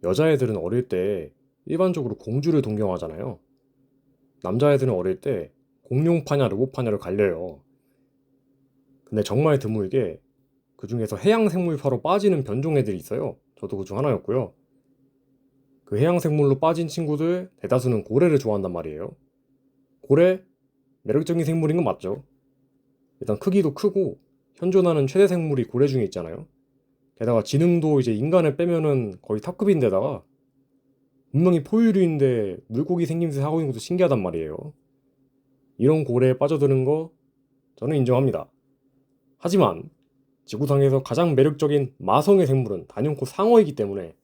여자애들은 어릴 때 일반적으로 공주를 동경하잖아요. 남자애들은 어릴 때 공룡파냐 로봇파냐로 갈려요. 근데 정말 드물게 그 중에서 해양생물파로 빠지는 변종애들이 있어요. 저도 그 중 하나였고요. 그 해양생물로 빠진 친구들 대다수는 고래를 좋아한단 말이에요. 고래? 매력적인 생물인 건 맞죠. 일단 크기도 크고 현존하는 최대 생물이 고래 중에 있잖아요. 게다가 지능도 이제 인간을 빼면은 거의 탑급인데다가 분명히 포유류인데 물고기 생김새 하고 있는 것도 신기하단 말이에요. 이런 고래에 빠져드는 거 저는 인정합니다. 하지만 지구상에서 가장 매력적인 마성의 생물은 단연코 상어이기 때문에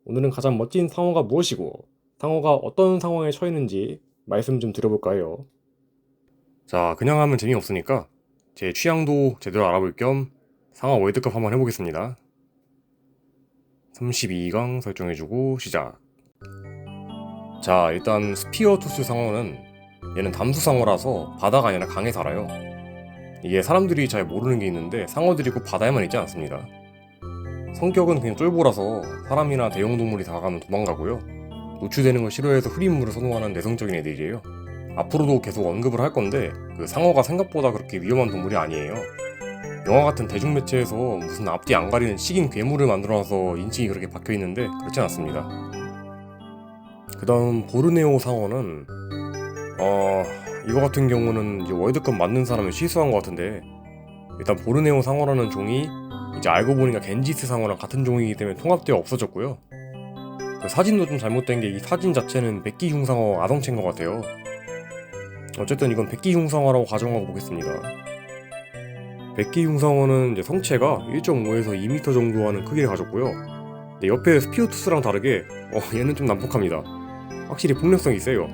오늘은 가장 멋진 상어가 무엇이고 상어가 어떤 상황에 처했는지 말씀 좀 드려볼까 해요. 자, 그냥 하면 재미없으니까 제 취향도 제대로 알아볼 겸 상어 월드컵 한번 해보겠습니다. 32강 설정해주고 시작. 자, 일단 스피어투스 상어는 얘는 담수상어라서 바다가 아니라 강에 살아요. 이게 사람들이 잘 모르는 게 있는데 상어들이 꼭 바다에만 있지 않습니다. 성격은 그냥 쫄보라서 사람이나 대형동물이 다가가면 도망가고요. 노출되는 걸 싫어해서 흐린 물을 선호하는 내성적인 애들이에요. 앞으로도 계속 언급을 할 건데 그 상어가 생각보다 그렇게 위험한 동물이 아니에요. 영화 같은 대중매체에서 무슨 앞뒤 안 가리는 식인 괴물을 만들어놔서 인식이 그렇게 박혀있는데 그렇진 않습니다. 그 다음 보르네오 상어는 이거 같은 경우는 이제 월드컵 맞는 사람은 실수한 것 같은데 일단 보르네오 상어라는 종이 이제 알고 보니까 겐지스 상어랑 같은 종이기 때문에 통합되어 없어졌고요. 그 사진도 좀 잘못된 게 이 사진 자체는 백기 흉상어 아성체인 것 같아요. 어쨌든 이건 백기 흉상어라고 가정하고 보겠습니다. 백기 흉상어는 이제 성체가 1.5에서 2m 정도 하는 크기를 가졌고요. 근데 옆에 스피어투스랑 다르게 얘는 좀 난폭합니다. 확실히 폭력성이 세요.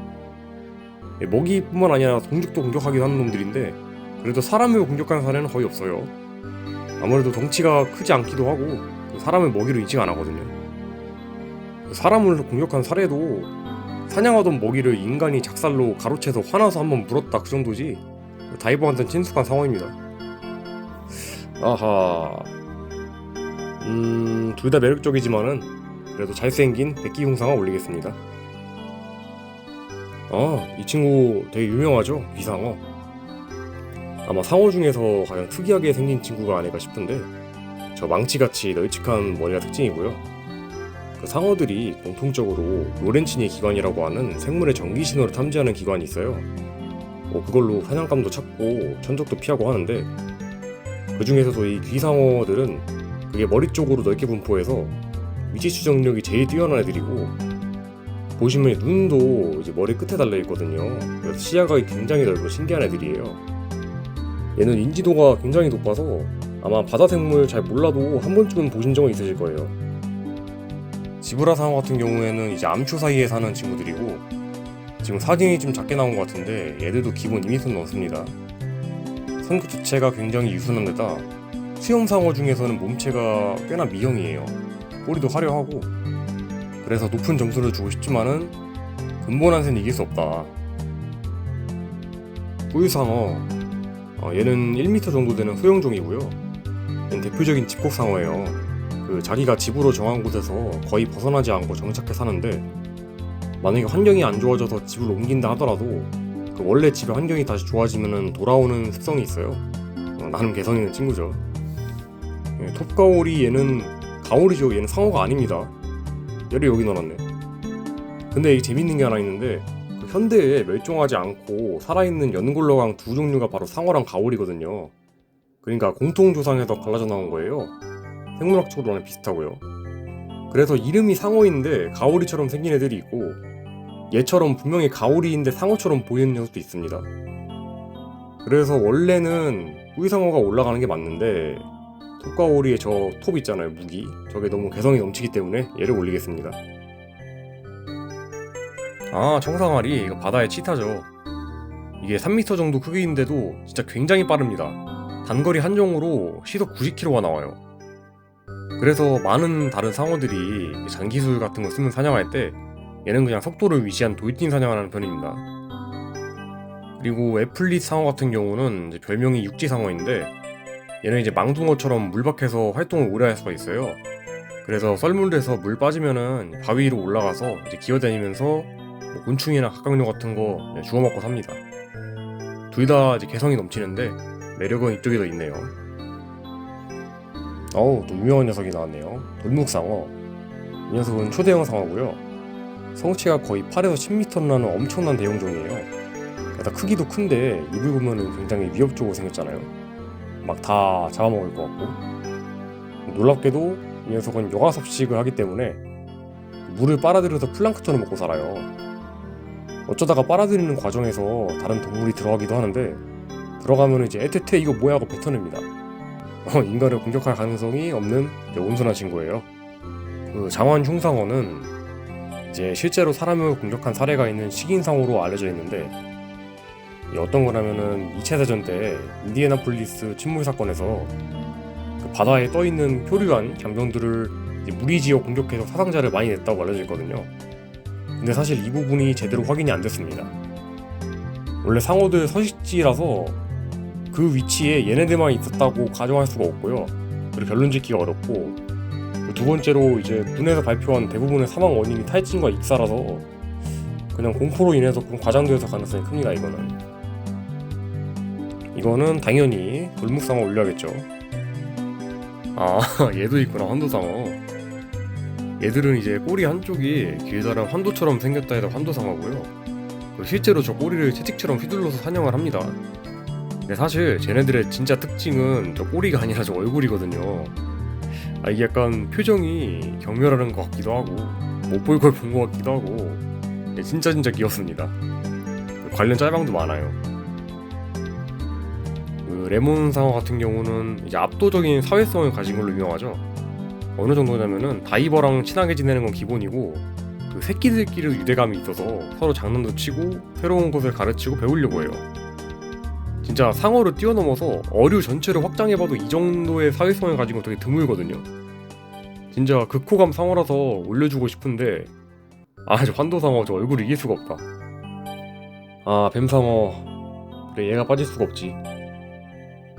먹이뿐만 아니라 동죽도 공격하기도 하는 놈들인데 그래도 사람을 공격하는 사례는 거의 없어요. 아무래도 덩치가 크지 않기도 하고 사람을 먹이로 인식 안 하거든요. 사람을 공격한 사례도 사냥하던 먹이를 인간이 작살로 가로채서 화나서 한번 물었다 그 정도지 다이버한테는 친숙한 상황입니다. 아하, 둘 다 매력적이지만은 그래도 잘생긴 백기흉상어 올리겠습니다. 이 친구 되게 유명하죠? 비상어. 아마 상어 중에서 가장 특이하게 생긴 친구가 아닐까 싶은데 저 망치같이 널찍한 머리가 특징이고요. 그 상어들이 공통적으로 로렌치니 기관이라고 하는 생물의 전기 신호를 탐지하는 기관이 있어요. 그걸로 사냥감도 찾고 천적도 피하고 하는데 그 중에서도 이 귀상어들은 그게 머리 쪽으로 넓게 분포해서 위치 추적력이 제일 뛰어난 애들이고 보시면 눈도 이제 머리 끝에 달려있거든요. 그래서 시야가 굉장히 넓고 신기한 애들이에요. 얘는 인지도가 굉장히 높아서 아마 바다 생물 잘 몰라도 한 번쯤은 보신 적은 있으실 거예요. 지브라 상어 같은 경우에는 이제 암초 사이에 사는 친구들이고 지금 사진이 좀 작게 나온 것 같은데 얘들도 기본 2m 넘습니다. 성격 자체가 굉장히 유순한 데다 수염상어 중에서는 몸체가 꽤나 미형이에요. 꼬리도 화려하고 그래서 높은 점수를 주고 싶지만은 근본 한세는 이길 수 없다. 꿀상어, 얘는 1m 정도 되는 소형종이고요. 얘는 대표적인 집콕상어예요. 그 자기가 집으로 정한 곳에서 거의 벗어나지 않고 정착해 사는데 만약에 환경이 안 좋아져서 집을 옮긴다 하더라도 그 원래 집의 환경이 다시 좋아지면은 돌아오는 습성이 있어요. 나름 개성 있는 친구죠. 톱가오리 얘는 가오리죠. 얘는 상어가 아닙니다. 얘를 여기 넣어놨네. 근데 이 재밌는 게 하나 있는데 그 현대에 멸종하지 않고 살아있는 연골로강 두 종류가 바로 상어랑 가오리거든요. 그러니까 공통조상에서 갈라져 나온 거예요. 생물학적으로는 비슷하고요. 그래서 이름이 상어인데 가오리처럼 생긴 애들이 있고 얘처럼 분명히 가오리인데 상어처럼 보이는 녀석도 있습니다. 그래서 원래는 뿌이상어가 올라가는 게 맞는데 톱가오리의 저 톱 있잖아요, 무기. 저게 너무 개성이 넘치기 때문에 얘를 올리겠습니다. 청상아리 이거 바다의 치타죠. 이게 3m 정도 크기인데도 진짜 굉장히 빠릅니다. 단거리 한정으로 시속 90km가 나와요. 그래서 많은 다른 상어들이 장기술 같은 거 쓰면 사냥할 때 얘는 그냥 속도를 위시한 돌진 사냥을 하는 편입니다. 그리고 애플릿 상어 같은 경우는 이제 별명이 육지상어인데 얘는 이제 망둥어처럼 물 밖에서 활동을 오래 할 수가 있어요. 그래서 썰물에서 물 빠지면은 바위 위로 올라가서 이제 기어다니면서 뭐 곤충이나 각각류 같은 거 주워 먹고 삽니다. 둘 다 이제 개성이 넘치는데 매력은 이쪽이 더 있네요. 또 유명한 녀석이 나왔네요. 돌묵상어. 이 녀석은 초대형 상어고요. 성체가 거의 8에서 10m나 나는 엄청난 대형종이에요. 게다가 크기도 큰데 입을 보면은 굉장히 위협적으로 생겼잖아요. 막 다 잡아먹을 것 같고. 놀랍게도 이 녀석은 여과섭식을 하기 때문에 물을 빨아들여서 플랑크톤을 먹고 살아요. 어쩌다가 빨아들이는 과정에서 다른 동물이 들어가기도 하는데 들어가면 이제 에테테 이거 뭐야 하고 뱉어냅니다. 인간을 공격할 가능성이 없는 온순한 친구예요. 그 장원 흉상어는 이제 실제로 사람을 공격한 사례가 있는 식인상어로 알려져 있는데 어떤 거냐면은 2차 대전 때 인디애나폴리스 침몰 사건에서 그 바다에 떠 있는 표류한 장병들을 무리지어 공격해서 사상자를 많이 냈다고 알려져 있거든요. 근데 사실 이 부분이 제대로 확인이 안 됐습니다. 원래 상어들 서식지라서 그 위치에 얘네들만 있었다고 가정할 수가 없고요. 그리고 결론 짓기가 어렵고, 두 번째로 이제 군에서 발표한 대부분의 사망 원인이 탈진과 익사라서 그냥 공포로 인해서 좀 과장되어서 가능성이 큽니다. 이거는 당연히 돌묵상어 올려야겠죠. 얘도 있구나. 환도상어. 얘들은 이제 꼬리 한쪽이 길다란 환도처럼 생겼다 해서 환도상어고요. 실제로 저 꼬리를 채찍처럼 휘둘러서 사냥을 합니다. 근데 사실 쟤네들의 진짜 특징은 저 꼬리가 아니라 저 얼굴이거든요. 이게 약간 표정이 경멸하는 것 같기도 하고 못 볼 걸 본 것 같기도 하고 진짜 귀엽습니다. 관련 짤방도 많아요. 레몬상어 같은 경우는 이제 압도적인 사회성을 가진 걸로 유명하죠. 어느 정도냐면은 다이버랑 친하게 지내는 건 기본이고 그 새끼들끼리 유대감이 있어서 서로 장난도 치고 새로운 것을 가르치고 배우려고 해요. 진짜 상어를 뛰어넘어서 어류 전체를 확장해봐도 이 정도의 사회성을 가진 건 되게 드물거든요. 진짜 극호감 상어라서 올려주고 싶은데 저 환도상어 저 얼굴을 이길 수가 없다. 뱀상어. 그래, 얘가 빠질 수가 없지.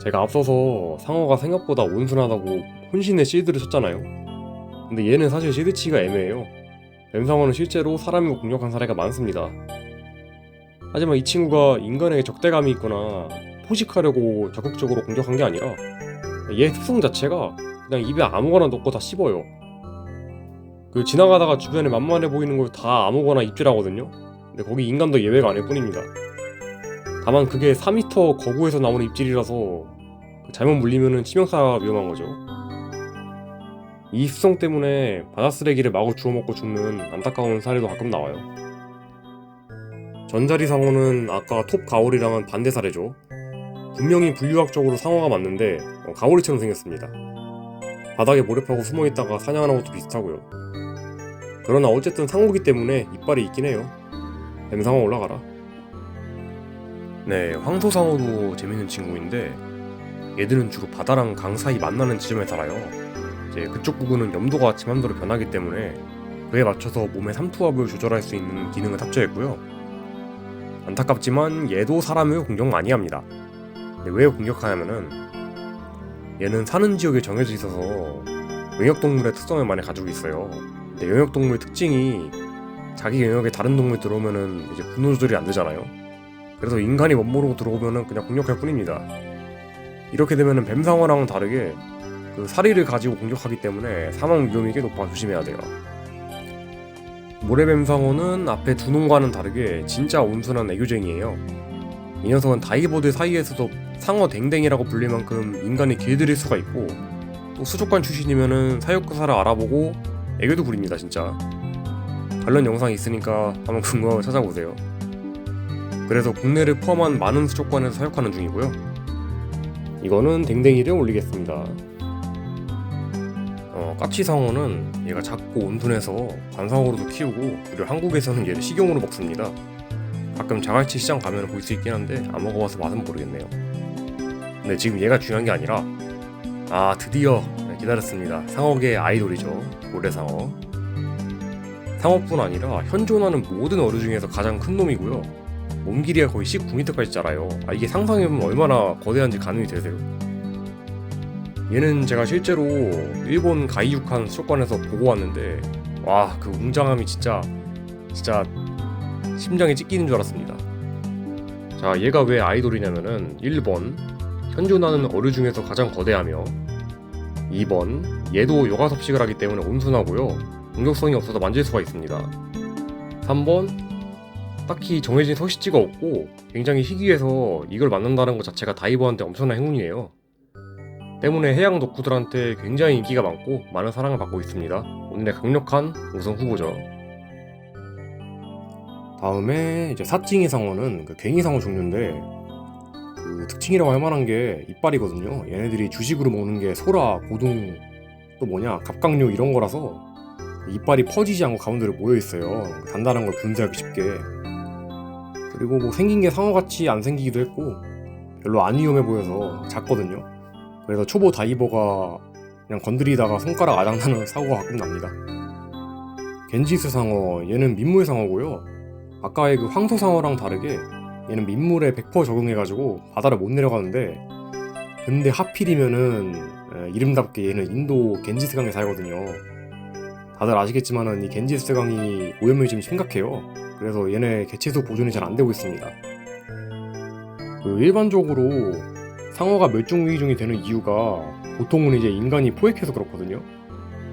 제가 앞서서 상어가 생각보다 온순하다고 혼신의 실드를 쳤잖아요. 근데 얘는 사실 실드 치기가 애매해요. 뱀상어는 실제로 사람을 공격한 사례가 많습니다. 하지만 이 친구가 인간에게 적대감이 있거나 포식하려고 적극적으로 공격한 게 아니라 얘 습성 자체가 그냥 입에 아무거나 넣고 다 씹어요. 지나가다가 주변에 만만해 보이는 걸 다 아무거나 입질하거든요. 근데 거기 인간도 예외가 아닐 뿐입니다. 다만 그게 4m 거구에서 나오는 입질이라서 잘못 물리면은 치명타가 위험한 거죠. 이 습성 때문에 바다 쓰레기를 마구 주워먹고 죽는 안타까운 사례도 가끔 나와요. 전자리 상어는 아까 톱 가오리랑은 반대 사례죠. 분명히 분류학적으로 상어가 맞는데 가오리처럼 생겼습니다. 바닥에 몰입하고 숨어있다가 사냥하는 것도 비슷하고요. 그러나 어쨌든 상어기 때문에 이빨이 있긴 해요. 뱀상어 올라가라. 네, 황소상어도 재밌는 친구인데 얘들은 주로 바다랑 강 사이 만나는 지점에 살아요. 이제 그쪽 부근은 염도가 지 맘대로 변하기 때문에 그에 맞춰서 몸의 삼투압을 조절할 수 있는 기능을 탑재했고요. 안타깝지만 얘도 사람을 공격 많이 합니다. 근데 왜 공격하냐면은 얘는 사는 지역에 정해져 있어서 영역동물의 특성을 많이 가지고 있어요. 근데 영역동물의 특징이 자기 영역에 다른 동물이 들어오면은 이제 분노 조절이 안 되잖아요. 그래서 인간이 멋모르고 들어오면은 그냥 공격할 뿐입니다. 이렇게 되면은 뱀상어랑은 다르게 그 사리를 가지고 공격하기 때문에 사망 위험이 꽤 높아 조심해야 돼요. 모래뱀상어는 앞에 두 놈과는 다르게 진짜 온순한 애교쟁이에요. 이 녀석은 다이버들 사이에서도 상어 댕댕이라고 불릴 만큼 인간이 길들일 수가 있고 또 수족관 출신이면은 사육사를 알아보고 애교도 부립니다. 진짜 관련 영상이 있으니까 한번 궁금하면 찾아보세요. 그래서 국내를 포함한 많은 수족관에서 사육하는 중이고요. 이거는 댕댕이를 올리겠습니다. 까치상어는 얘가 작고 온순해서 관상어로도 키우고 그리고 한국에서는 얘를 식용으로 먹습니다. 가끔 자갈치 시장 가면 볼 수 있긴 한데 안 먹어봐서 맛은 모르겠네요. 근데 지금 얘가 중요한 게 아니라 드디어 기다렸습니다. 상어계의 아이돌이죠. 모래상어. 상어뿐 아니라 현존하는 모든 어류 중에서 가장 큰 놈이고요. 몸 길이가 거의 19m까지 자라요. 이게 상상해보면 얼마나 거대한지 가늠이 되세요. 얘는 제가 실제로 일본 가이유칸 수족관에서 보고 왔는데 와, 그 웅장함이 진짜 심장이 찢기는 줄 알았습니다. 자, 얘가 왜 아이돌이냐면은 1번 현존하는 어류 중에서 가장 거대하며 2번 얘도 요가 섭식을 하기 때문에 온순하고요, 공격성이 없어서 만질 수가 있습니다. 3번 딱히 정해진 서식지가 없고 굉장히 희귀해서 이걸 만난다는 것 자체가 다이버한테 엄청난 행운이에요. 때문에 해양 덕후들한테 굉장히 인기가 많고 많은 사랑을 받고 있습니다. 오늘의 강력한 우선 후보죠. 다음에 이제 사찡이 상어는 그 괭이 상어 종류인데 그 특징이라고 할 만한 게 이빨이거든요. 얘네들이 주식으로 먹는 게 소라, 고둥, 또 뭐냐 갑각류 이런 거라서 이빨이 퍼지지 않고 가운데로 모여 있어요. 단단한 걸 분쇄하기 쉽게. 그리고 뭐 생긴 게 상어같이 안 생기기도 했고 별로 안 위험해 보여서 작거든요. 그래서 초보 다이버가 그냥 건드리다가 손가락 아작나는 사고가 가끔 납니다. 겐지스 상어, 얘는 민물 상어고요. 아까의 그 황소 상어랑 다르게 얘는 민물에 100% 적응해가지고 바다를 못 내려가는데, 근데 하필이면은 이름답게 얘는 인도 겐지스강에 살거든요. 다들 아시겠지만은 이 겐지스강이 오염이 좀 심각해요. 그래서 얘네 개체수 보존이 잘 안 되고 있습니다. 그 일반적으로 상어가 멸종위기종이 되는 이유가 보통은 이제 인간이 포획해서 그렇거든요.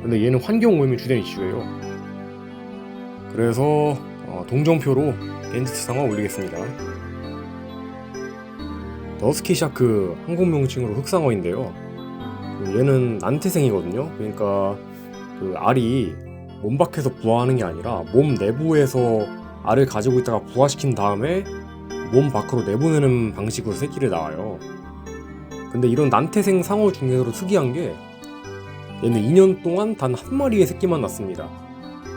근데 얘는 환경 오염이 주된 이슈예요. 그래서 동정표로 겐지스 상어 올리겠습니다. 더스키 샤크, 한국 명칭으로 흑상어인데요. 얘는 난태생이거든요. 그러니까 그 알이 몸 밖에서 부화하는 게 아니라 몸 내부에서 알을 가지고 있다가 부화시킨 다음에 몸 밖으로 내보내는 방식으로 새끼를 낳아요. 근데 이런 난태생 상어 중에서도 특이한 게 얘는 2년 동안 단 한 마리의 새끼만 낳습니다.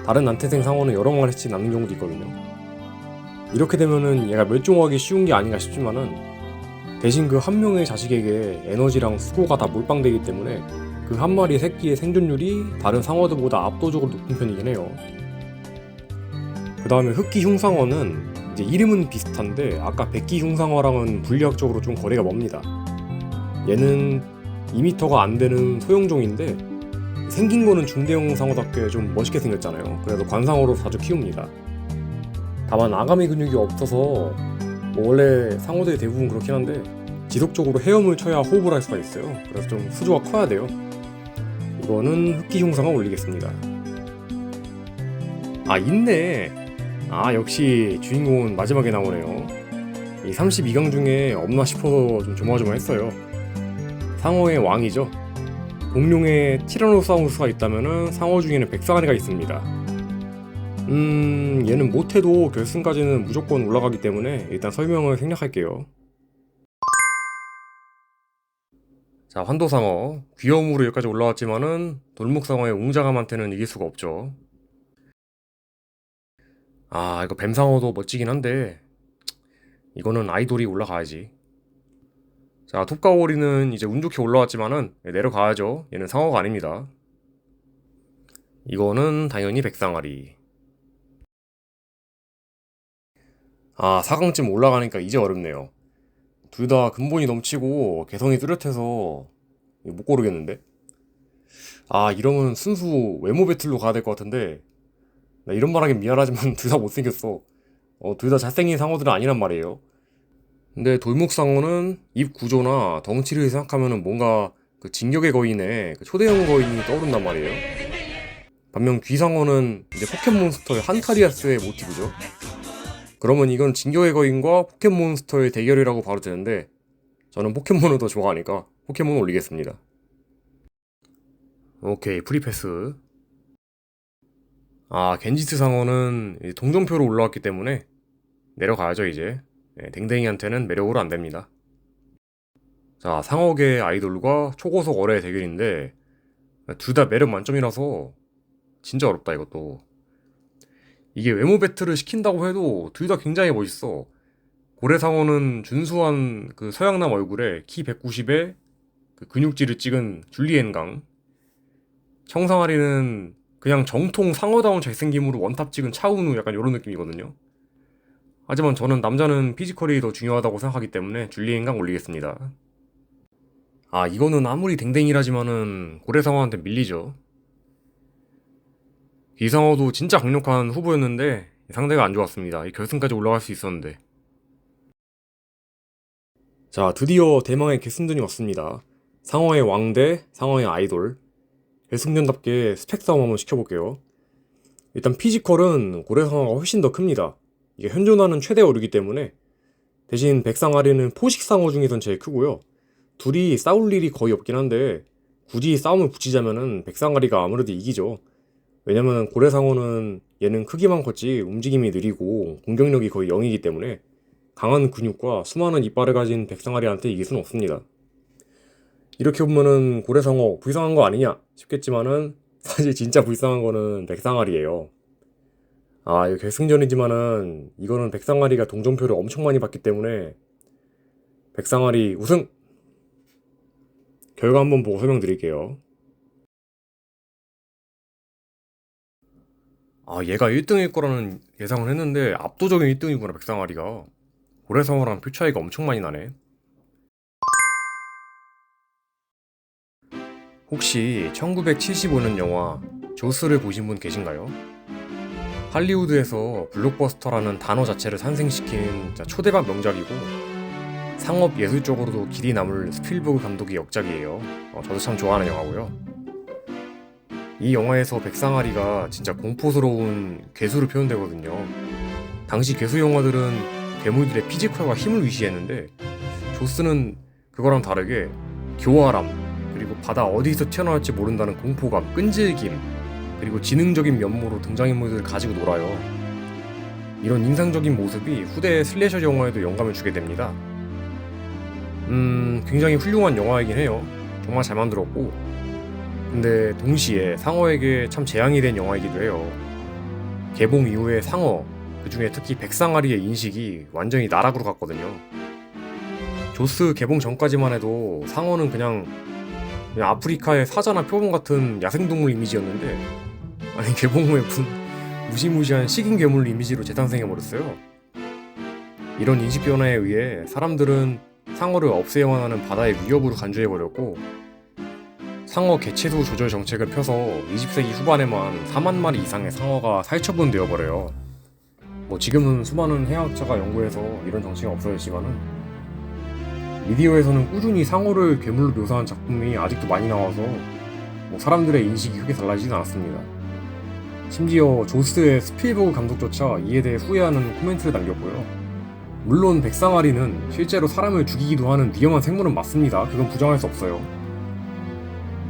다른 난태생 상어는 여러 마리씩 낳는 경우도 있거든요. 이렇게 되면은 얘가 멸종하기 쉬운 게 아닌가 싶지만은 대신 그 한 명의 자식에게 에너지랑 수고가 다 몰빵되기 때문에 그 한 마리 새끼의 생존율이 다른 상어들보다 압도적으로 높은 편이긴 해요. 그 다음에 흑기 흉상어는 이제 이름은 비슷한데 아까 백기 흉상어랑은 분리학적으로 좀 거리가 멉니다. 얘는 2m가 안 되는 소형종인데 생긴 거는 중대형 상어답게 좀 멋있게 생겼잖아요. 그래서 관상어로 자주 키웁니다. 다만 아가미 근육이 없어서 뭐 원래 상어들이 대부분 그렇긴 한데 지속적으로 헤엄을 쳐야 호흡을 할 수가 있어요. 그래서 좀 수조가 커야 돼요. 이거는 흑기 흉상어 올리겠습니다. 아, 있네. 아, 역시 주인공은 마지막에 나오네요. 이 32강 중에 없나 싶어서 좀 조마조마했어요. 상어의 왕이죠. 공룡에 티라노사우루스가 있다면은 상어 중에는 백사가리가 있습니다. 얘는 못해도 결승까지는 무조건 올라가기 때문에 일단 설명을 생략할게요. 자, 환도상어. 귀여움으로 여기까지 올라왔지만은 돌목상어의 웅장함한테는 이길 수가 없죠. 아, 이거 뱀상어도 멋지긴 한데 이거는 아이돌이 올라가야지. 자, 톱가오리는 이제 운 좋게 올라왔지만은 내려가야죠. 얘는 상어가 아닙니다. 이거는 당연히 백상아리. 아, 4강쯤 올라가니까 이제 어렵네요. 둘 다 근본이 넘치고 개성이 뚜렷해서 못 고르겠는데? 아, 이러면 순수 외모 배틀로 가야 될 것 같은데, 나 이런 말 하긴 미안하지만 둘 다 못생겼어. 둘 다 잘생긴 상어들은 아니란 말이에요. 근데 돌목상어는 입 구조나 덩치를 생각하면은 뭔가 그 진격의 거인의 그 초대형 거인이 떠오른단 말이에요. 반면 귀상어는 이제 포켓몬스터의 한타리아스의 모티브죠. 그러면 이건 진격의 거인과 포켓몬스터의 대결이라고 봐도 되는데 저는 포켓몬을 더 좋아하니까 포켓몬 올리겠습니다. 오케이, 프리패스. 아, 겐지스 상어는 동전표로 올라왔기 때문에 내려가야죠 이제. 댕댕이한테는 매력으로 안됩니다. 자, 상어계 아이돌과 초고속 어뢰의 대결인데 둘 다 매력 만점이라서 진짜 어렵다 이것도. 이게 외모 배틀을 시킨다고 해도 둘 다 굉장히 멋있어. 고래상어는 준수한 그 서양남 얼굴에 키 190에 그 근육질을 찍은 줄리엔강, 청상아리는 그냥 정통 상어다운 잘생김으로 원탑 찍은 차은우, 약간 이런 느낌이거든요. 하지만 저는 남자는 피지컬이 더 중요하다고 생각하기 때문에 줄리엔강 올리겠습니다. 이거는 아무리 댕댕이라지만은 고래상어한테 밀리죠. 이상어도 진짜 강력한 후보였는데 상대가 안 좋았습니다. 이 결승까지 올라갈 수 있었는데. 자, 드디어 대망의 결승전이 왔습니다. 상어의 왕 대 상어의 아이돌. 결승전답게 스펙 싸움 한번 시켜볼게요. 일단 피지컬은 고래상어가 훨씬 더 큽니다. 이게 현존하는 최대 어류이기 때문에. 대신 백상아리는 포식상어 중에선 제일 크고요. 둘이 싸울 일이 거의 없긴 한데 굳이 싸움을 붙이자면은 백상아리가 아무래도 이기죠. 왜냐면 고래상어는 얘는 크기만 컸지 움직임이 느리고 공격력이 거의 0이기 때문에 강한 근육과 수많은 이빨을 가진 백상아리한테 이길 수는 없습니다. 이렇게 보면은 고래상어 불쌍한 거 아니냐 싶겠지만은 사실 진짜 불쌍한 거는 백상아리예요. 이거 결승전이지만은 이거는 백상아리가 동점표를 엄청 많이 받기 때문에 백상아리 우승! 결과 한번 보고 설명드릴게요. 얘가 1등일 거라는 예상을 했는데 압도적인 1등이구나 백상아리가. 고래상어랑 표 차이가 엄청 많이 나네. 혹시 1975년 영화 조스를 보신 분 계신가요? 할리우드에서 블록버스터라는 단어 자체를 탄생시킨 초대박 명작이고 상업 예술적으로도 길이 남을 스필버그 감독의 역작이에요. 저도 참 좋아하는 영화고요. 이 영화에서 백상아리가 진짜 공포스러운 괴수로 표현되거든요. 당시 괴수 영화들은 괴물들의 피지컬과 힘을 위시했는데 조스는 그거랑 다르게 교활함, 그리고 바다 어디서 튀어나올지 모른다는 공포감, 끈질김, 그리고 지능적인 면모로 등장인물들을 가지고 놀아요. 이런 인상적인 모습이 후대 슬래셔 영화에도 영감을 주게 됩니다. 굉장히 훌륭한 영화이긴 해요. 정말 잘 만들었고, 근데 동시에 상어에게 참 재앙이 된 영화이기도 해요. 개봉 이후에 상어, 그중에 특히 백상아리의 인식이 완전히 나락으로 갔거든요. 조스 개봉 전까지만 해도 상어는 그냥 아프리카의 사자나 표범 같은 야생동물 이미지였는데 개봉 후에 무슨 무시무시한 식인 괴물 이미지로 재탄생해버렸어요. 이런 인식 변화에 의해 사람들은 상어를 없애야만 하는 바다의 위협으로 간주해버렸고 상어 개체수 조절 정책을 펴서 20세기 후반에만 4만 마리 이상의 상어가 살처분되어버려요. 지금은 수많은 해양학자가 연구해서 이런 정책이 없어졌지만은 미디어에서는 꾸준히 상어를 괴물로 묘사한 작품이 아직도 많이 나와서 사람들의 인식이 크게 달라지진 않았습니다. 심지어 조스의 스필버그 감독조차 이에 대해 후회하는 코멘트를 남겼고요. 물론 백상아리는 실제로 사람을 죽이기도 하는 위험한 생물은 맞습니다. 그건 부정할 수 없어요.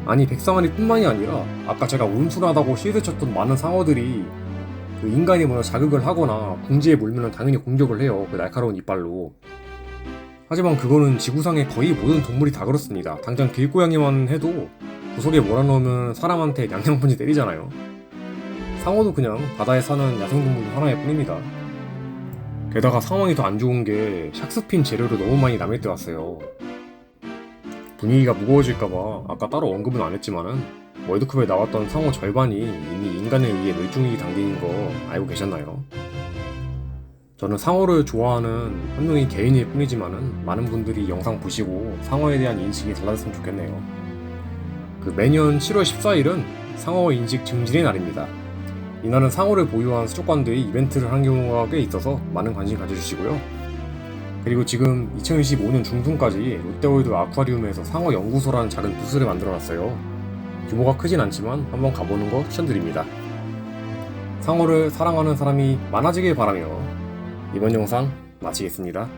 백상아리뿐만이 아니라 아까 제가 온순하다고 실드쳤던 많은 상어들이 인간이 먼저 자극을 하거나 궁지에 몰면 당연히 공격을 해요. 그 날카로운 이빨로. 하지만 그거는 지구상의 거의 모든 동물이 다 그렇습니다. 당장 길고양이만 해도 구석에 몰아넣으면 사람한테 냥냥펀치 때리잖아요. 상어도 그냥 바다에 사는 야생동물 중 하나일 뿐입니다. 게다가 상황이 더 안 좋은 게 샥스핀 재료를 너무 많이 남일 때 왔어요. 분위기가 무거워질까봐 아까 따로 언급은 안 했지만은 월드컵에 나왔던 상어 절반이 이미 인간에 의해 멸종위기 단계인 거 알고 계셨나요? 저는 상어를 좋아하는 한 명의 개인일 뿐이지만은 많은 분들이 영상 보시고 상어에 대한 인식이 달라졌으면 좋겠네요. 매년 7월 14일은 상어 인식 증진의 날입니다. 이날은 상어를 보유한 수족관들이 이벤트를 하는 경우가 꽤 있어서 많은 관심 가져주시고요. 그리고 지금 2025년 중순까지 롯데월드 아쿠아리움에서 상어 연구소라는 작은 부스를 만들어놨어요. 규모가 크진 않지만 한번 가보는 거 추천드립니다. 상어를 사랑하는 사람이 많아지길 바라며 이번 영상 마치겠습니다.